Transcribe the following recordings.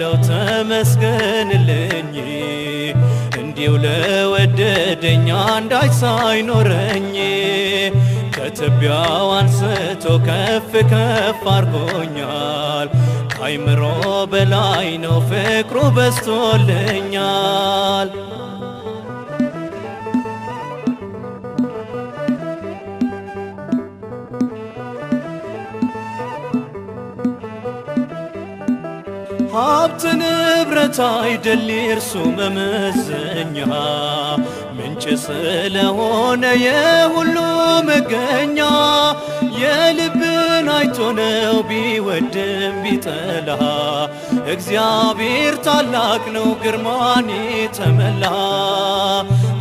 እላለሁ ተመስገንልኝ እንዲው ለወደደኝ አንዳች ሳይኖረኝ ከትቢያው አንስቶ ከፍ ከፍ አርጎኛል ከአይምሮ በላይ ነው ፍቅሩ በዝቶልኛል ሀብት ንብረት አይደል የእርሱ መመዘኛ ምንጭ ስለሆነ የሁሉ መገኛ የልብን አይቶ ነው ቢወድም ቢጠላ እግዚአብሔር ታላቅ ነው ግርማን የተመላ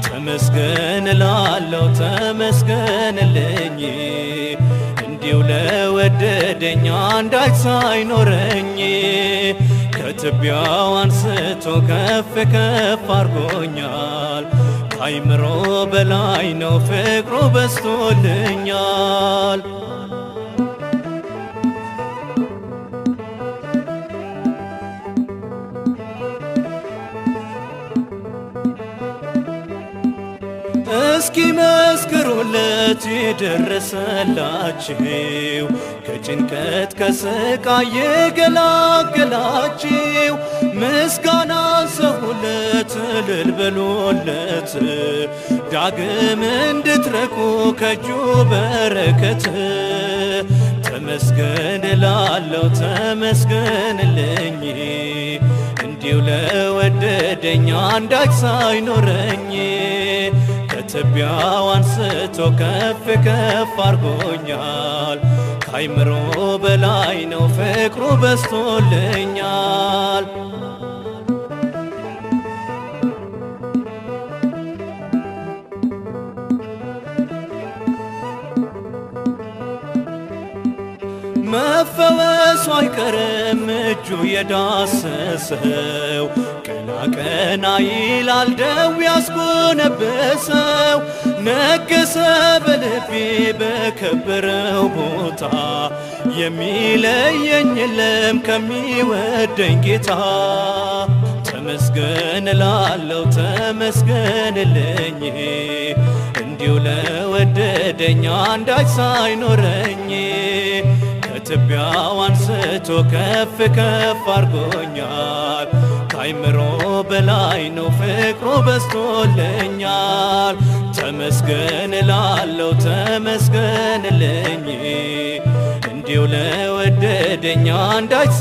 ተመስገን እላለሁ ተመስገንልኝ እንዲው ለወደደኝ አንዳች ሳይኖረኝ ከትቢያው አንስቶ ከፍ ከፍ አርጎኛል ከአይምሮ በላይ ነው ፍቅሩ በዝቶልኛል እስኪ መስክሩለት የደረሰላችሁ ከጭንቀት ከስቃይ የገላገላችሁ ምስጋና ሰውለት እልል በሉለት ዳግም እንድትረኩ ከእጁ በረከት ተመስገን እላለሁ ተመስገንልኝ እንዲው ለወደደኝ አንዳች ሳይኖረኝ ከትቢያው አንስቶ ከፍ ከፍ አርጎኛል ከአይምሮ በላይ ነው ፍቅሩ በዝቶልኛል መፈወሱ አይቀርም እጁ የዳሰሰው ቀና ቀና ይላል ደዌ ያስጎነበሰው ነገሰ በልቤ በከበረው ቦታ የሚለየኝ የለም ከሚወደኝ ጌታ ተመስገን እላለሁ ተመስገንልኝ እንዲው ለወደደኝ አንዳች ሳይኖረኝ ከትቢያው አንስቶ ከፍ ከፍ አርጎኛል ከአይምሮ በላይ ነው ፍቅሩ በዝቶልኛል ተመስገን እላለሁ ተመስገንልኝ እንዲው ለወደደኝ አንዳች